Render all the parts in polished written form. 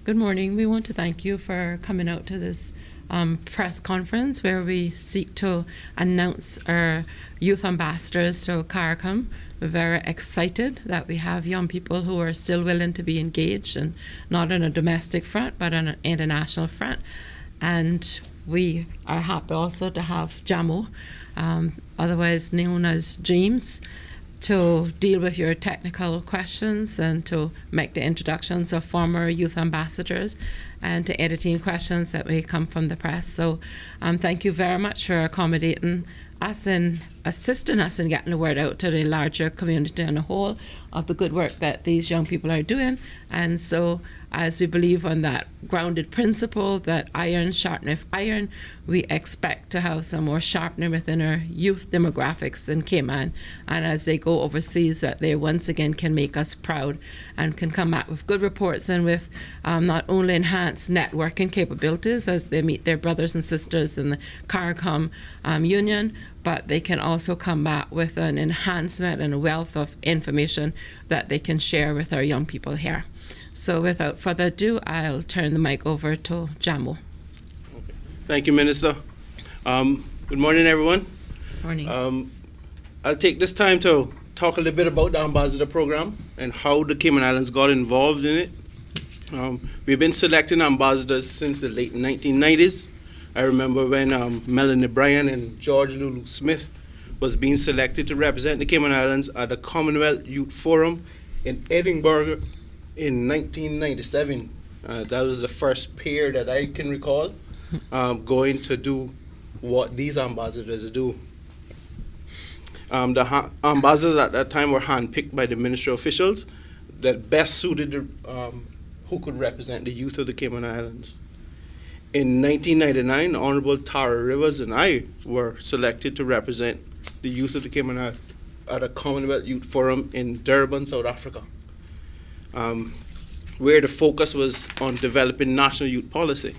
Good morning. We want to thank you for coming out to this press conference where we seek to announce our youth ambassadors to CARICOM. We're very excited that we have young people who are still willing to be engaged, and not on a domestic front, but on an international front. And we are happy also to have Jamo, otherwise known as James, to deal with your technical questions and to make the introductions of former youth ambassadors and to entertain questions that may come from the press. So thank you very much for accommodating us and assisting us in getting the word out to the larger community on the whole of the good work that these young people are doing. And so as we believe on that grounded principle that iron sharpeneth iron, we expect to have some more sharpening within our youth demographics in Cayman. And as they go overseas, that they once again can make us proud and can come back with good reports and with not only enhanced networking capabilities as they meet their brothers and sisters in the CARICOM union, but they can also come back with an enhancement and a wealth of information that they can share with our young people here. So without further ado, I'll turn the mic over to Jamo. Okay. Thank you, Minister. Good morning, everyone. Morning. I'll take this time to talk a little bit about the Ambassador Program and how the Cayman Islands got involved in it. We've been selecting ambassadors since the late 1990s. I remember when Melanie Bryan and George Lulu Smith was being selected to represent the Cayman Islands at the Commonwealth Youth Forum in Edinburgh in 1997. That was the first pair that I can recall going to do what these ambassadors do. The ambassadors at that time were handpicked by the ministry officials that best suited who could represent the youth of the Cayman Islands. In 1999, Honorable Tara Rivers and I were selected to represent the youth of the Cayman Islands at a Commonwealth Youth Forum in Durban, South Africa, where the focus was on developing national youth policy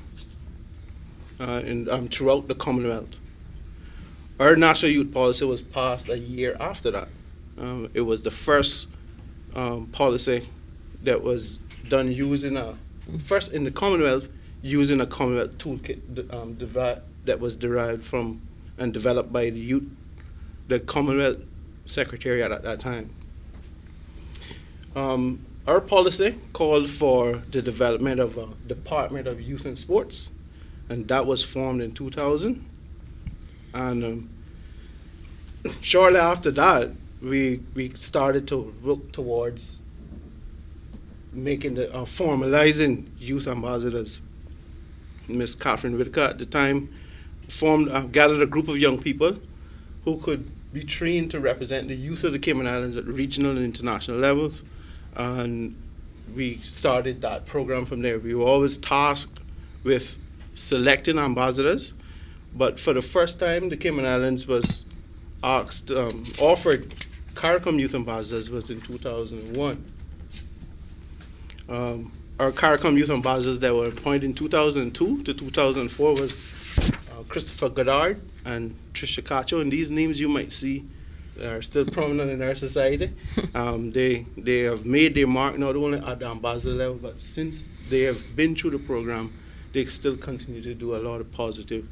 throughout the Commonwealth. Our national youth policy was passed a year after that. It was the first policy that was done first in the Commonwealth, using a Commonwealth toolkit that was derived from and developed by the Commonwealth Secretariat at that time. Our policy called for the development of a Department of Youth and Sports, and that was formed in 2000. And shortly after that, we started to look towards making formalizing youth ambassadors. Miss Catherine Whitaker at the time gathered a group of young people who could be trained to represent the youth of the Cayman Islands at regional and international levels. And we started that program from there. We were always tasked with selecting ambassadors, but for the first time, the Cayman Islands was offered CARICOM youth ambassadors was in 2001. Our CARICOM youth ambassadors that were appointed in 2002 to 2004 was Christopher Goddard and Tricia Cacho, and these names you might see are still prominent in our society. They have made their mark not only at the ambassador level, but since they have been through the program, they still continue to do a lot of positive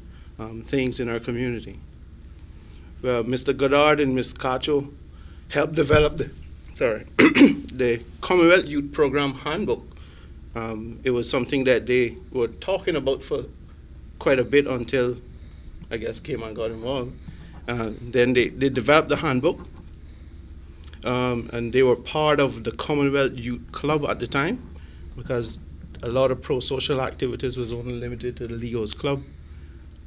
things in our community. Well, Mr. Goddard and Ms. Cacho helped develop the Commonwealth Youth Program Handbook. It was something that they were talking about for quite a bit until, I guess, Cayman got involved. Then they developed the handbook, and they were part of the Commonwealth Youth Club at the time, because a lot of pro-social activities was only limited to the Leo's Club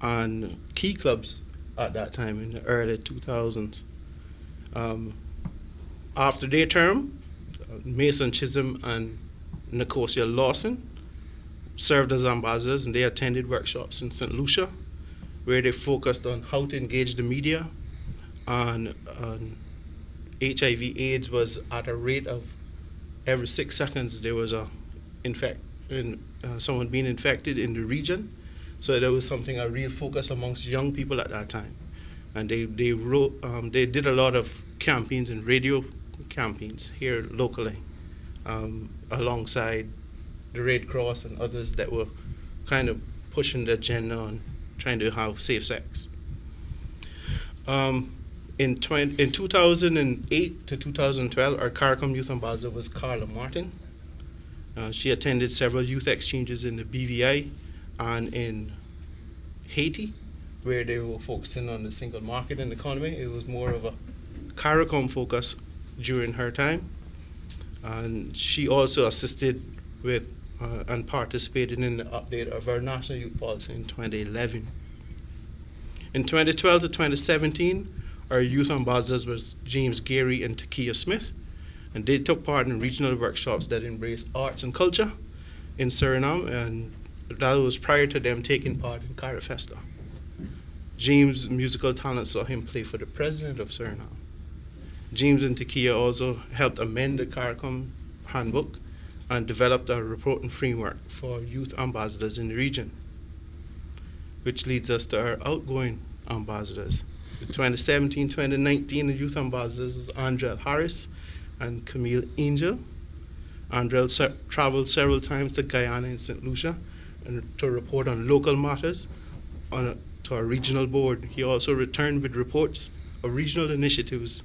and key clubs at that time in the early 2000s. After their term, Mason Chisholm and Nicosia Lawson served as ambassadors, and they attended workshops in St. Lucia, where they focused on how to engage the media, and HIV/AIDS was at a rate of every 6 seconds there was someone being infected in the region. So there was a real focus amongst young people at that time, and they did a lot of campaigns and radio campaigns here locally, alongside the Red Cross and others that were kind of pushing the agenda on trying to have safe sex. In 2008 to 2012, our CARICOM youth ambassador was Carla Martin. She attended several youth exchanges in the BVI and in Haiti, where they were focusing on the single market and economy. It was more of a CARICOM focus during her time. And she also assisted with and participated in the update of our national youth policy in 2011. In 2012 to 2017, our youth ambassadors was James Gary and Takia Smith, and they took part in regional workshops that embraced arts and culture in Suriname, and that was prior to them taking part in CARIFesta. James' musical talent saw him play for the president of Suriname. James and Takia also helped amend the CARICOM handbook and developed a reporting framework for youth ambassadors in the region, which leads us to our outgoing ambassadors. The 2017-2019 youth ambassadors was Andrel Harris and Camille Angel. Andrel traveled several times to Guyana and St. Lucia and to report on local matters to our regional board. He also returned with reports of regional initiatives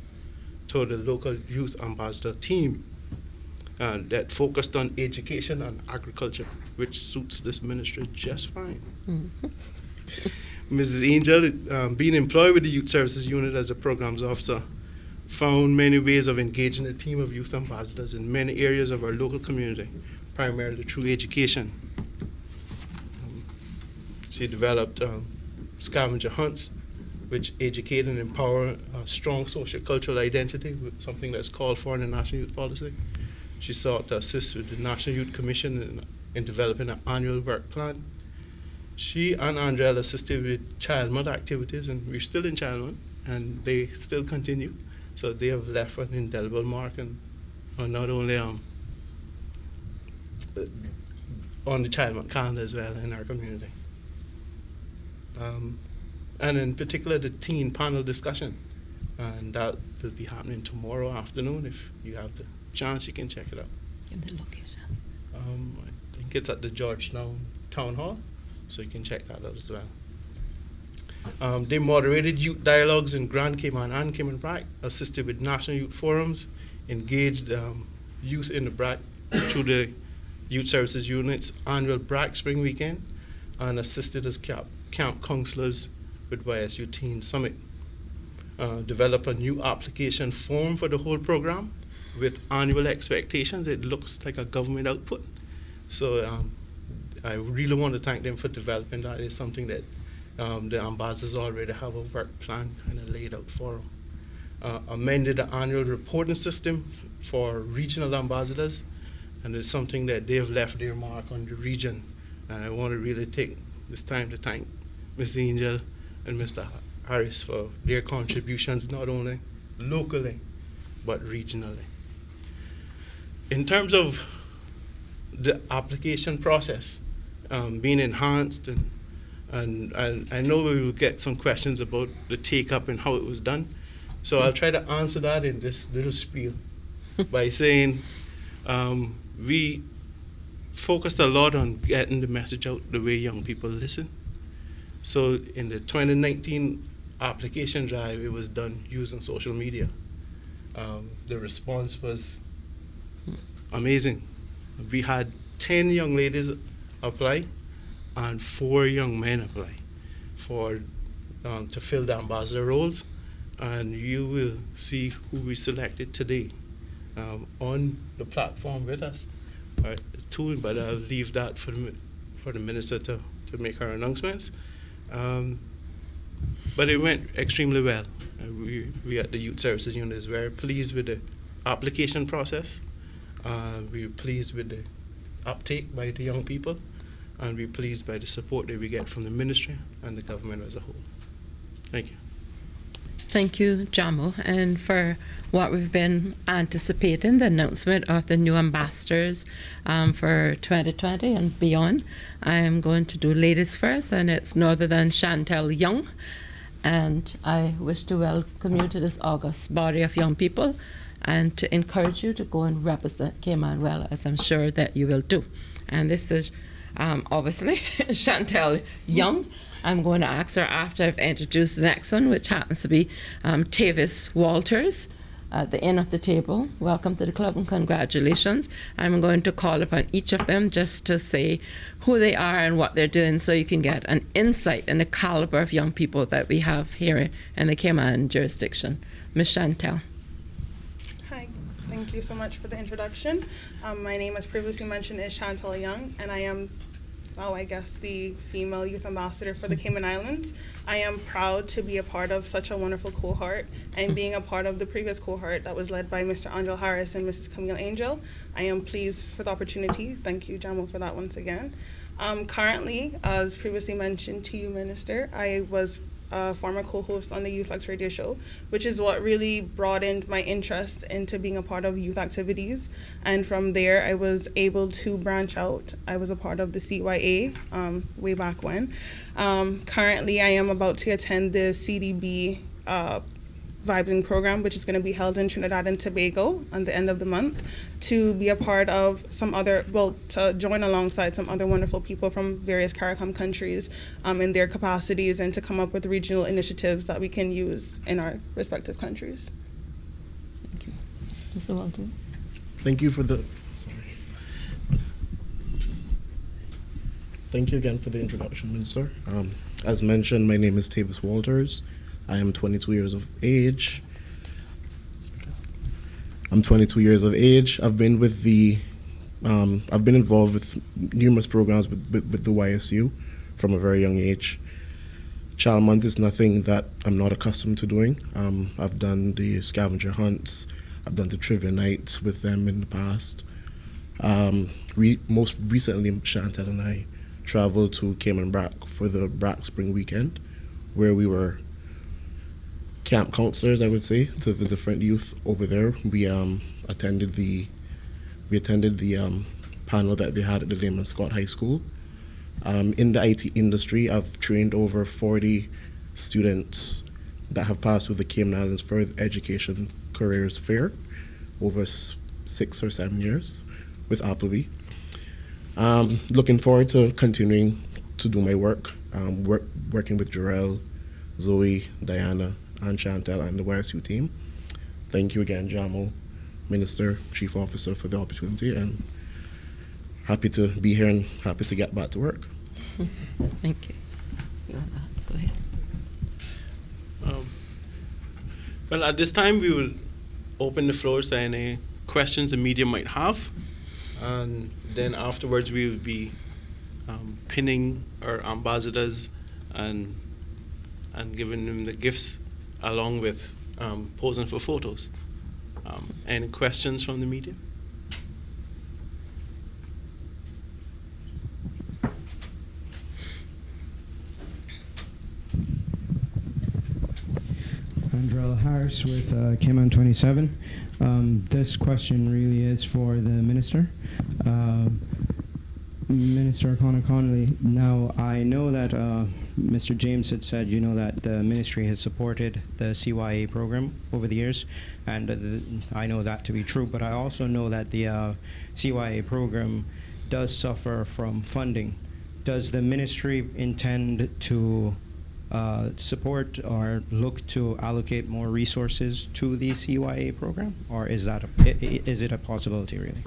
to the local youth ambassador team that focused on education and agriculture, which suits this ministry just fine. Mm-hmm. Mrs. Angel, being employed with the Youth Services Unit as a programs officer, found many ways of engaging a team of youth ambassadors in many areas of our local community, primarily through education. She developed scavenger hunts, which educate and empower a strong social cultural identity, with something that's called for in the National Youth Policy. She sought to assist with the National Youth Commission in developing an annual work plan. She and Andrel assisted with child month activities, and we're still in child month, and they still continue. So they have left an indelible mark on not only on the child month calendar as well in our community. And in particular, the teen panel discussion, and that will be happening tomorrow afternoon. If you have the chance, you can check it out. In the location. I think it's at the Georgetown Town Hall, so you can check that out as well. They moderated youth dialogues in Grand Cayman and Cayman Brac, assisted with national youth forums, engaged youth in the Brac through the Youth Services Unit's annual Brac Spring Weekend, and assisted as camp counselors with YSU Teen Summit. Develop a new application form for the whole program with annual expectations. It looks like a government output. So I really want to thank them for developing that. It's something that the ambassadors already have a work plan kind of laid out for them. Amended the annual reporting system for regional ambassadors, and it's something that they have left their mark on the region. And I want to really take this time to thank Ms. Angel and Mr. Harris for their contributions, not only locally, but regionally. In terms of the application process being enhanced, and I know we will get some questions about the take-up and how it was done, so I'll try to answer that in this little spiel by saying we focused a lot on getting the message out the way young people listen. So in the 2019 application drive, it was done using social media. The response was amazing. We had 10 young ladies apply and 4 young men apply to fill the ambassador roles, and you will see who we selected today on the platform with us. But I'll leave that for the minister to make her announcements. But it went extremely well. We at the Youth Services Unit is very pleased with the application process. We were pleased with the uptake by the young people, and we're pleased by the support that we get from the ministry and the government as a whole. Thank you. Thank you, Jamo. And for what we've been anticipating, the announcement of the new ambassadors for 2020 and beyond, I am going to do ladies first, and it's no other than Chantel Young. And I wish to welcome you to this august body of young people and to encourage you to go and represent Cayman well, as I'm sure that you will do. And this is obviously Chantel Young. I'm going to ask her after I've introduced the next one, which happens to be Tavis Walters at the end of the table. Welcome to the club and congratulations. I'm going to call upon each of them just to say who they are and what they're doing so you can get an insight in the caliber of young people that we have here in the Cayman jurisdiction. Ms. Chantel. Hi, thank you so much for the introduction. My name, as previously mentioned, is Chantel Young, and I am, the female youth ambassador for the Cayman Islands. I am proud to be a part of such a wonderful cohort, and being a part of the previous cohort that was led by Mr. Angel Harris and Mrs. Camille Angel. I am pleased for the opportunity. Thank you, Jamo, for that once again. Currently, as previously mentioned to you, Minister, I was a former co-host on the Youth Flex radio show, which is what really broadened my interest into being a part of youth activities. And from there, I was able to branch out. I was a part of the CYA way back when. Currently, I am about to attend the CDB Vibing program, which is going to be held in Trinidad and Tobago on the end of the month, to be a part of to join alongside some other wonderful people from various CARICOM countries in their capacities, and to come up with regional initiatives that we can use in our respective countries. Thank you. Mr. Walters. Thank you for the, Thank you again for the introduction, Minister. As mentioned, my name is Tavis Walters. I am 22 years of age. I'm 22 years of age. I've been involved with numerous programs with the YSU from a very young age. Child Month is nothing that I'm not accustomed to doing. I've done the scavenger hunts. I've done the trivia nights with them in the past. Most recently, Chantel and I traveled to Cayman Brac for the Brac Spring Weekend, where we were camp counselors, I would say, to the different youth over there. We attended the panel that they had at the Lehman Scott High School. In the IT industry, I've trained over 40 students that have passed through the Cayman Islands Further Education Careers Fair over 6 or 7 years with Appleby. Looking forward to continuing to do my work, working with Jarrell, Zoe, Diana, and Chantel and the YSU team. Thank you again, Jamo, Minister, Chief Officer, for the opportunity, and happy to be here and happy to get back to work. Thank you. You wanna go ahead. Well, at this time, we will open the floors to any questions the media might have, and then afterwards we will be pinning our ambassadors and giving them the gifts along with posing for photos. Any questions from the media? Andrell Harris with Cayman 27. This question really is for the Minister. Minister Connor Connolly, now I know that Mr. James had said, that the ministry has supported the CYA program over the years, and I know that to be true, but I also know that the CYA program does suffer from funding. Does the ministry intend to support or look to allocate more resources to the CYA program, or is it a possibility really?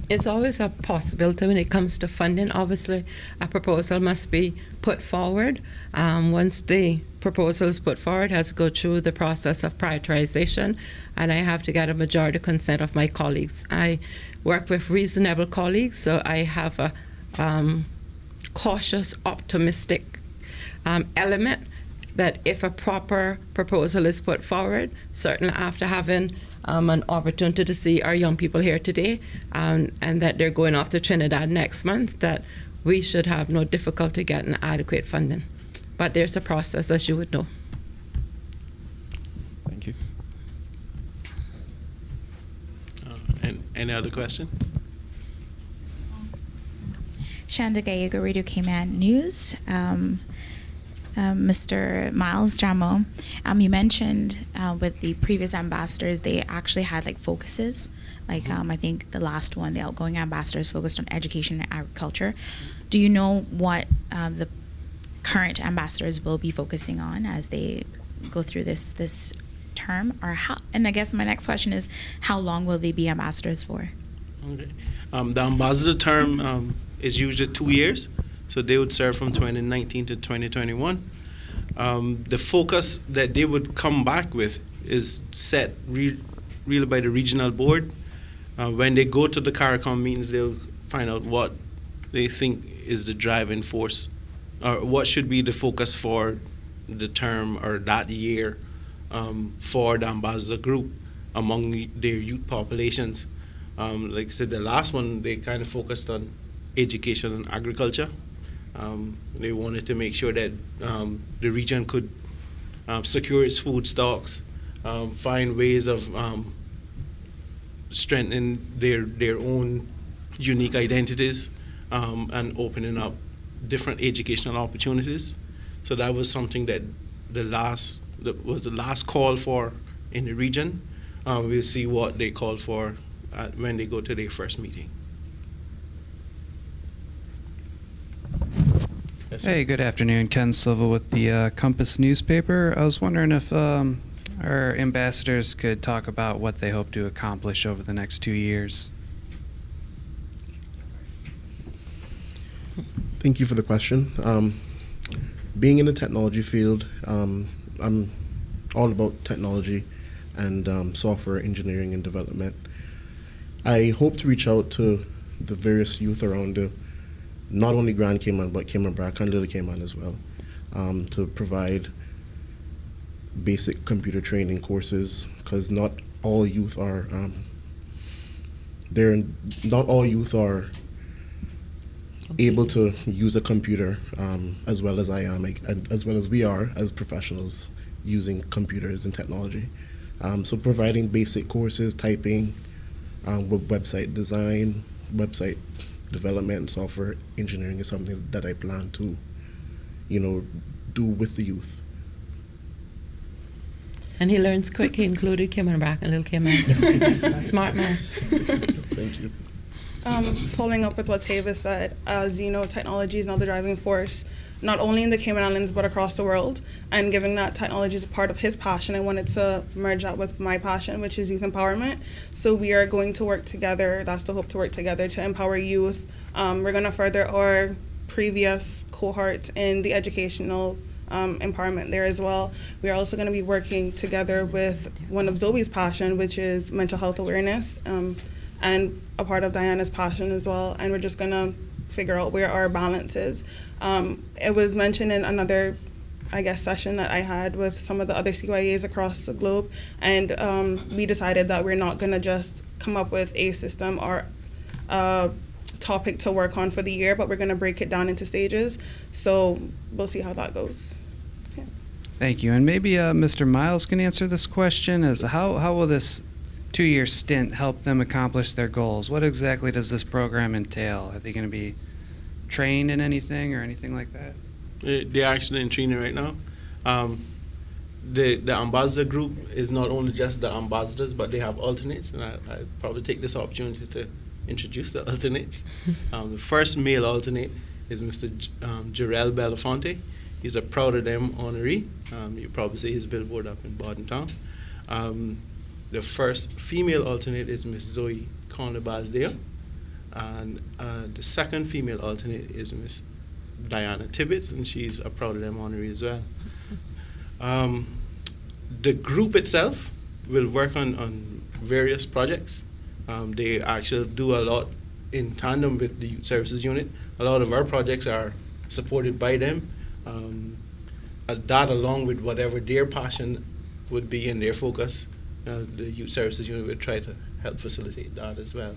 It's always a possibility when it comes to funding. Obviously, a proposal must be put forward. Once the proposal is put forward, it has to go through the process of prioritization, and I have to get a majority consent of my colleagues. I work with reasonable colleagues, so I have a cautious, optimistic element that if a proper proposal is put forward, certainly after having an opportunity to see our young people here today, and that they're going off to Trinidad next month, that we should have no difficulty getting adequate funding. But there's a process, as you would know. Thank you. And any other question? Shanda Gallego, Radio Cayman News. Mr. Miles Jamo, you mentioned with the previous ambassadors, they actually had like focuses. Like I think the last one, the outgoing ambassadors focused on education and agriculture. Do you know what the current ambassadors will be focusing on as they go through this term, or how? And I guess my next question is, how long will they be ambassadors for? Okay. The ambassador term is usually 2 years, so they would serve from 2019 to 2021. The focus that they would come back with is set really by the regional board. When they go to the CARICOM meetings, they'll find out what they think is the driving force, or what should be the focus for the term or that year for the ambassador group among their youth populations. Like I said, the last one, they kind of focused on education and agriculture. They wanted to make sure that the region could secure its food stocks, find ways of strengthening their own unique identities, and opening up different educational opportunities. So that was something that was the last call for in the region. We'll see what they call for when they go to their first meeting. Yes, Hey, good afternoon. Ken Silva with the Compass newspaper. I was wondering if our ambassadors could talk about what they hope to accomplish over the next 2 years. Thank you for the question. Being in the technology field, I'm all about technology and software engineering and development. I hope to reach out to the various youth around not only Grand Cayman, but Cayman Brac and Little Cayman as well, to provide basic computer training courses, because not all youth are able to use a computer as well as I am, and as well as we are as professionals using computers and technology. So providing basic courses, typing, website design, website development, and software engineering is something that I plan to, do with the youth. And he learns quick. He included Cayman Brac and Little Cayman. Smart man. Thank you. Following up with what Tavis said, as you know, technology is now the driving force, not only in the Cayman Islands, but across the world. And given that technology is a part of his passion, I wanted to merge that with my passion, which is youth empowerment. So we are going to work together, that's the hope, to work together to empower youth. We're going to further our previous cohort in the educational empowerment there as well. We are also going to be working together with one of Zoe's passion, which is mental health awareness, and a part of Diana's passion as well. And we're just going to figure out where our balance is. It was mentioned in another, session that I had with some of the other CYAs across the globe, and we decided that we're not going to just come up with a system or a topic to work on for the year, but we're going to break it down into stages. So we'll see how that goes. Yeah. Thank you. And maybe Mr. Miles can answer this question, as how will this 2-year stint help them accomplish their goals? What exactly does this program entail? Are they going to be trained in anything or anything like that? They're actually in training right now. The ambassador group is not only just the ambassadors, but they have alternates, and I probably take this opportunity to introduce the alternates. The first male alternate is Mr. Jarrell Belafonte. He's a Proud of Them honoree. You probably see his billboard up in Bordentown. The first female alternate is Miss Zoe Conley-Basdale. And the second female alternate is Miss Diana Tibbetts, and she's a Proud of Them honoree as well. The group itself will work on various projects. They actually do a lot in tandem with the Youth Services Unit. A lot of our projects are supported by them. That, along with whatever their passion would be in their focus, the Youth Services Unit would try to help facilitate that as well.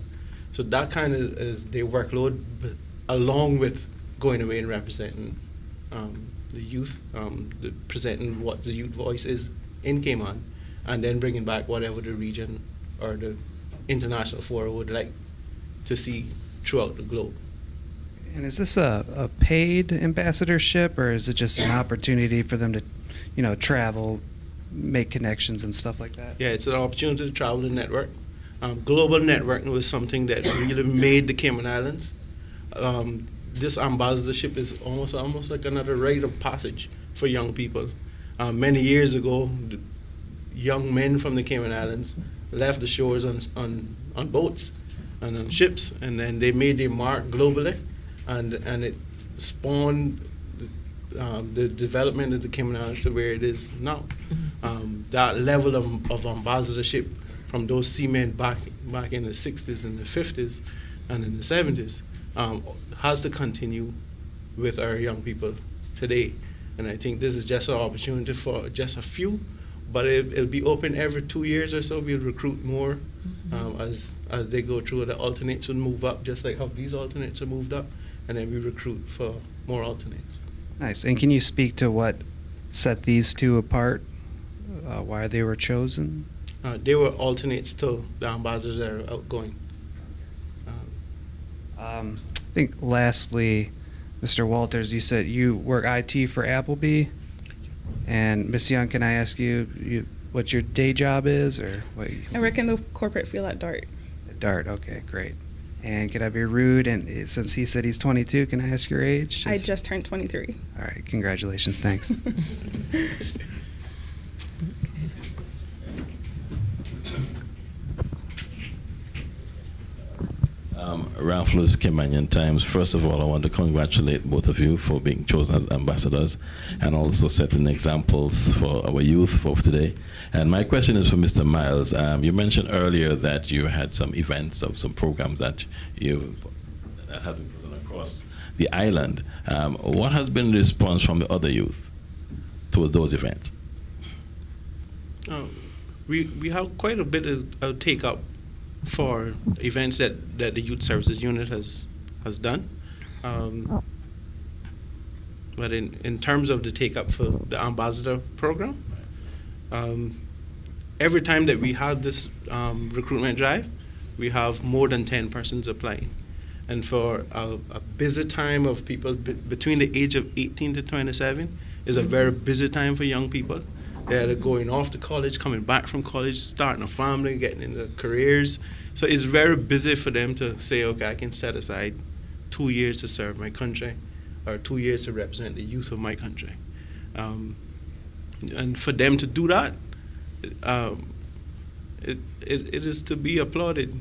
So that kind of is their workload, but along with going away and representing the youth, presenting what the youth voice is in Cayman, and then bringing back whatever the region or the international forum would like to see throughout the globe. And is this a paid ambassadorship, or is it just an opportunity for them to, travel, make connections and stuff like that? Yeah, it's an opportunity to travel and network. Global networking was something that really made the Cayman Islands. This ambassadorship is almost like another rite of passage for young people. Many years ago, the young men from the Cayman Islands left the shores on boats and on ships, and then they made their mark globally, and it spawned the development of the Cayman Islands to where it is now. That level of ambassadorship from those seamen back in the 60s and the 50s and in the 70s has to continue with our young people today. And I think this is just an opportunity for just a few, but it'll be open every 2 years or so. We'll recruit more as they go through. The alternates will move up, just like how these alternates are moved up, and then we recruit for more alternates. Nice. And can you speak to what set these two apart? Why they were chosen? They were alternates to the ambassadors that are outgoing. I think lastly, Mr. Walters, you said you work IT for Appleby. And Ms. Young, can I ask you what your day job is, or what? I work in the corporate field at DART. DART. Okay, great. And can I be rude? And since he said he's 22, can I ask your age? I just turned 23. All right. Congratulations. Thanks. Ralph Lewis, Caymanian Times. First of all, I want to congratulate both of you for being chosen as ambassadors and also setting examples for our youth of today. And my question is for Mr. Miles. You mentioned earlier that you had some events of some programs that you have been put across the island. What has been the response from the other youth towards those events? We have quite a bit of take-up for events that the Youth Services Unit has done. But in terms of the take-up for the Ambassador Program, every time that we have this recruitment drive, we have more than 10 persons applying. And for a busy time of people between the age of 18 to 27 is a very busy time for young people. They're going off to college, coming back from college, starting a family, getting into careers. So it's very busy for them to say, okay, I can set aside 2 years to serve my country, or 2 years to represent the youth of my country. And for them to do that, it is to be applauded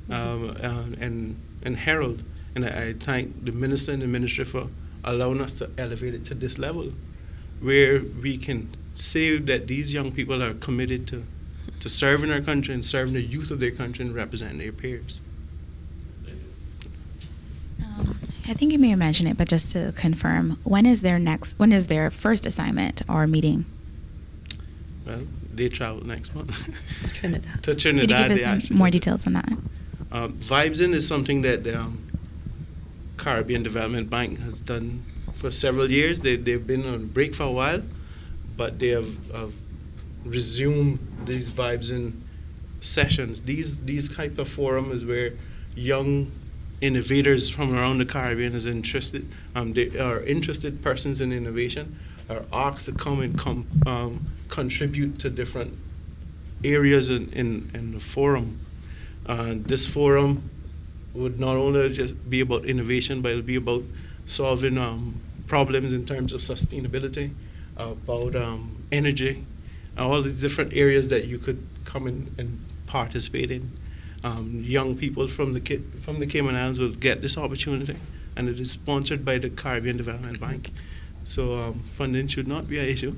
and heralded. And I thank the minister and the ministry for allowing us to elevate it to this level, where we can say that these young people are committed to serving our country and serving the youth of their country and representing their peers. I think you may have mentioned it, but just to confirm, when is their first assignment or meeting? Well, they travel next month. Trinidad. To Could you Trinidad. give us some more details on that? Vibes In is something that Caribbean Development Bank has done for several years. They've been on break for a while, but they have resumed these Vibes In sessions. These type of forum is where young innovators from around the Caribbean is interested. They are interested persons in innovation are asked to come and contribute to different areas in the forum. This forum would not only just be about innovation, but it'll be about solving problems in terms of sustainability, about energy, all the different areas that you could come in and participate in. Young people from the Cayman Islands will get this opportunity, and it is sponsored by the Caribbean Development Bank. So funding should not be an issue.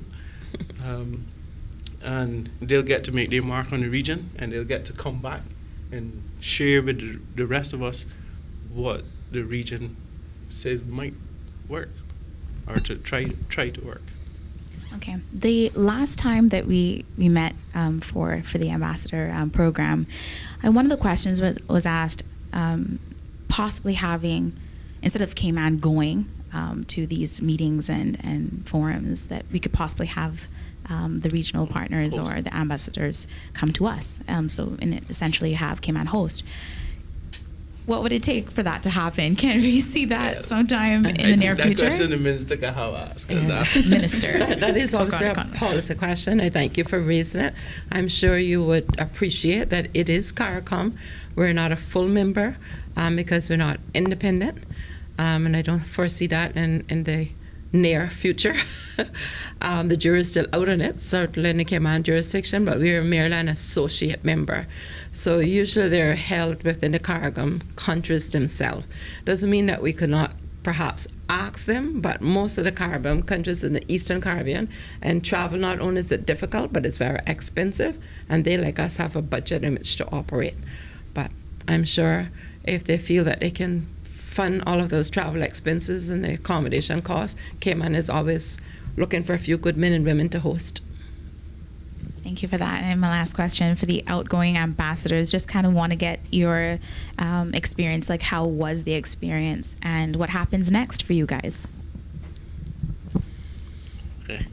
And they'll get to make their mark on the region, and they'll get to come back and share with the rest of us what the region says might work, or to try to work. Okay. The last time that we met for the ambassador program, one of the questions was asked, possibly having, instead of Cayman going to these meetings and forums, that we could possibly have the regional partners or the ambassadors come to us. So essentially have Cayman host. what would it take for that to happen? Can we see that sometime in the near that future? question the minister can have asked. Minister. That is obviously a Conley. policy question. I thank you for raising it. I'm sure you would appreciate that it is CARICOM. We're not a full member because we're not independent, and I don't foresee that in the near future. The jury's still out on it, certainly in the Cayman jurisdiction, but we are merely an associate member. So usually they're held within the CARICOM countries themselves. Doesn't mean that we could not perhaps ask them, but most of the Caribbean countries in the Eastern Caribbean, and travel not only is it difficult, but it's very expensive, and they, like us, have a budget in which to operate. But I'm sure if they feel that they can fund all of those travel expenses and the accommodation costs, Cayman is always looking for a few good men and women to host. Thank you for that. And my last question for the outgoing ambassadors, just kind of want to get your experience, like how was the experience and what happens next for you guys? Okay.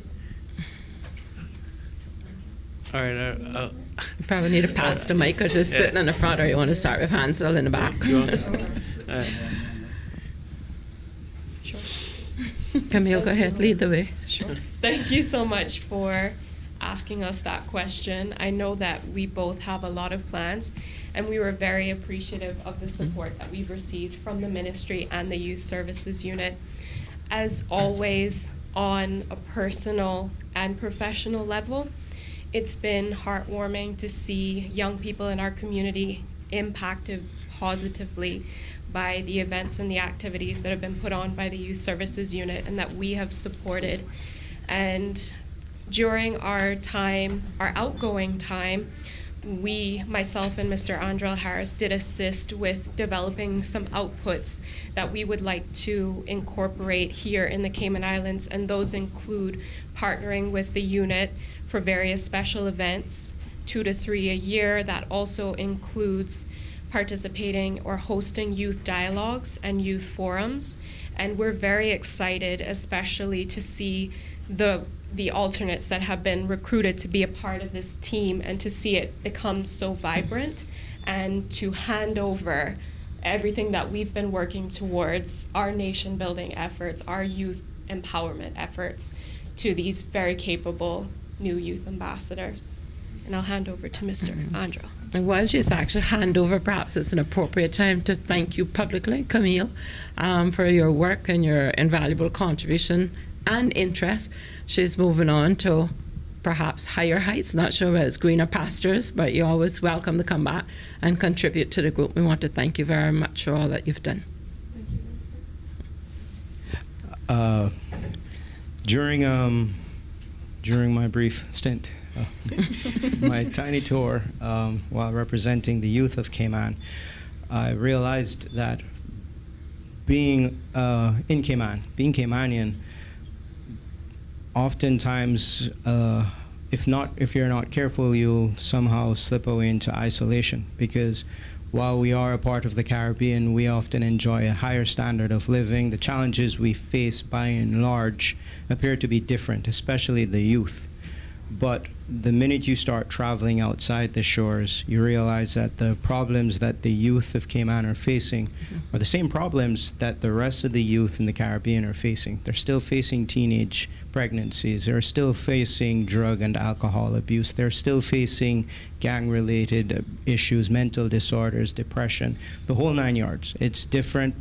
All right. You probably need to pass the mic or just sitting in the front, or you want to start with Hansel in the back. Camille, go ahead, lead the way. Sure. Thank you so much for asking us that question. I know that we both have a lot of plans, and we were very appreciative of the support that we've received from the ministry and the Youth Services Unit. As always, on a personal and professional level, it's been heartwarming to see young people in our community impacted positively by the events and the activities that have been put on by the Youth Services Unit and that we have supported. And during our time, our outgoing time, we, myself and Mr. Andrel Harris, did assist with developing some outputs that we would like to incorporate here in the Cayman Islands, and those include partnering with the unit for various special events, 2 to 3 a year. That also includes participating or hosting youth dialogues and youth forums. And we're very excited, especially to see the alternates that have been recruited to be a part of this team and to see it become so vibrant and to hand over everything that we've been working towards, our nation building efforts, our youth empowerment efforts, to these very capable new youth ambassadors. And I'll hand over to Mr. Andrel. And while she's actually hand over, perhaps it's an appropriate time to thank you publicly, Camille, for your work and your invaluable contribution and interest. She's moving on to perhaps higher heights, not sure whether it's greener pastures, but you're always welcome to come back and contribute to the group. We want to thank you very much for all that you've done. During my brief stint, my tiny tour while representing the youth of Cayman, I realized that being in Cayman, being Caymanian, oftentimes, if you're not careful, you'll somehow slip away into isolation, because while we are a part of the Caribbean, we often enjoy a higher standard of living. The challenges we face by and large appear to be different, especially the youth. But the minute you start traveling outside the shores, you realize that the problems that the youth of Cayman are facing are the same problems that the rest of the youth in the Caribbean are facing. They're still facing teenage pregnancies. They're still facing drug and alcohol abuse. They're still facing gang-related issues, mental disorders, depression, the whole 9 yards. It's different,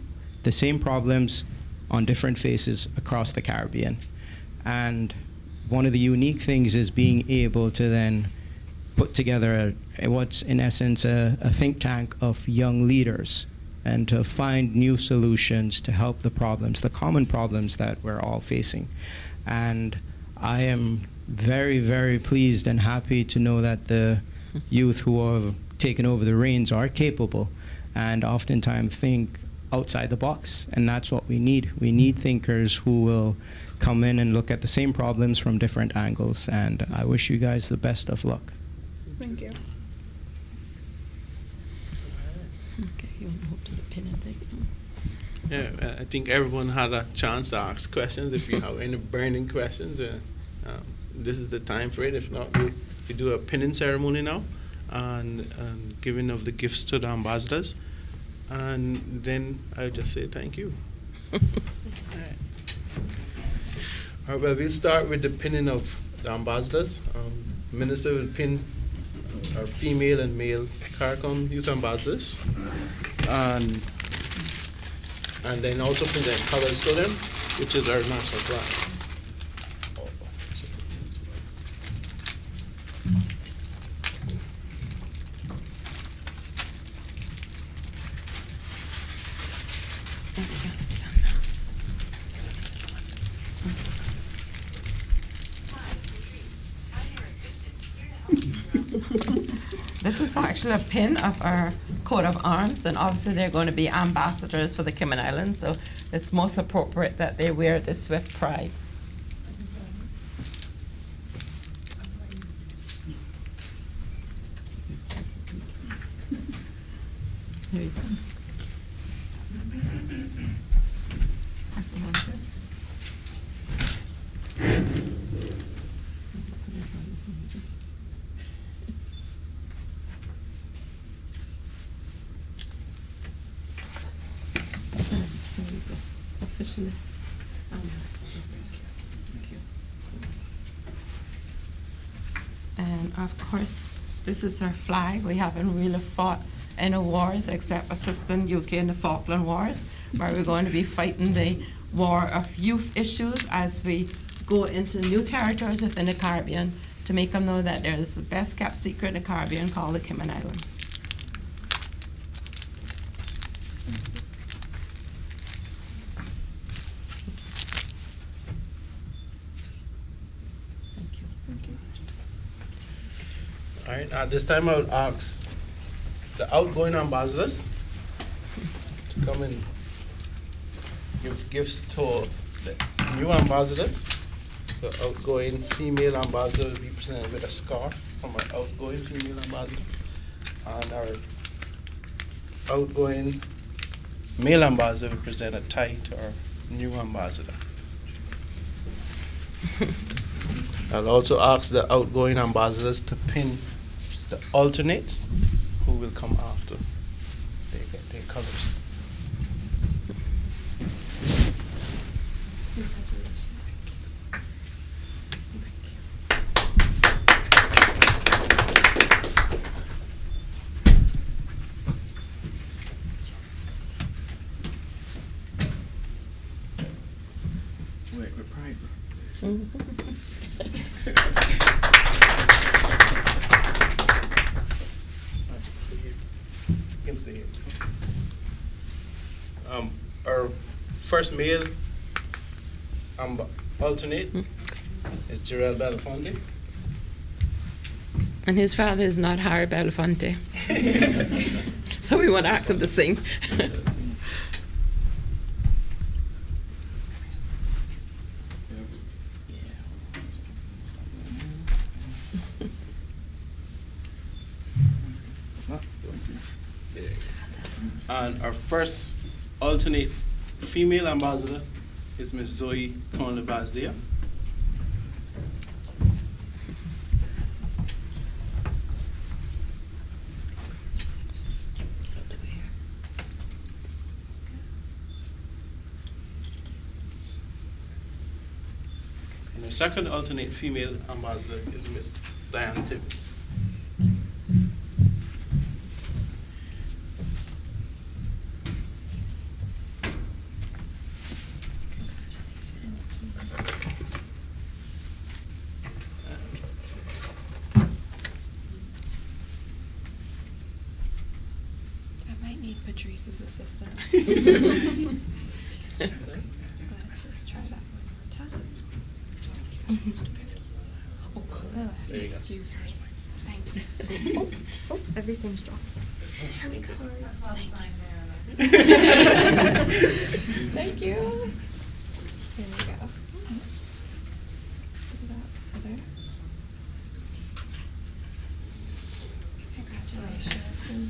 the same problems on different faces across the Caribbean. And one of the unique things is being able to then put together what's in essence a think tank of young leaders, and to find new solutions to help the problems, the common problems that we're all facing. And I am very, very pleased and happy to know that the youth who have taken over the reins are capable and oftentimes think outside the box, and that's what we need. We need thinkers who will come in and look at the same problems from different angles, and I wish you guys the best of luck. Thank you. Okay, you want to hold to the pin and thing? Yeah, I think everyone had a chance to ask questions. If you have any burning questions, this is the time for it. If not, we do a pinning ceremony now and giving of the gifts to the ambassadors. And then I'll just say thank you. All right, well, we'll start with the pinning of the ambassadors. Minister will pin our female and male CARICOM youth ambassadors. And then also present colors to them, which is our national flag. This is actually a pin of our coat of arms, and obviously they're going to be ambassadors for the Cayman Islands, so it's most appropriate that they wear this with pride. Here you go. That's the one, Chris. Officially. And of course, this is our flag. We haven't really fought any wars except assisting UK in the Falkland Wars, where we're going to be fighting the war of youth issues as we go into new territories within the Caribbean to make them know that there's the best kept secret in the Caribbean called the Cayman Islands. All right, at this time I would ask the outgoing ambassadors to come and give gifts to the new ambassadors. The outgoing female ambassador will be presented with a scarf from our outgoing female ambassador. And our outgoing male ambassador will present a tie to our new ambassador. I'll also ask the outgoing ambassadors to pin the alternates who will come after they get their colors. Wait, we're pride. Our first male alternate is Jarrell Belafonte. And his father is not Harry Belafonte. So we want to ask him to sing. And our first alternate female ambassador is Miss Zoe Conley-Vazdia. And our second alternate female ambassador is Miss Diana Tibbins. Patrice's assistant. Let's just try that one more time. There you go. Excuse me. Thank you. Oh, everything's dropped. Here we go. Thank you. Here we go. Let's do that better. Congratulations.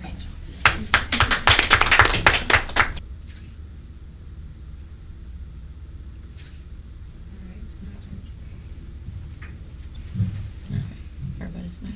Great job. Everybody's smiling.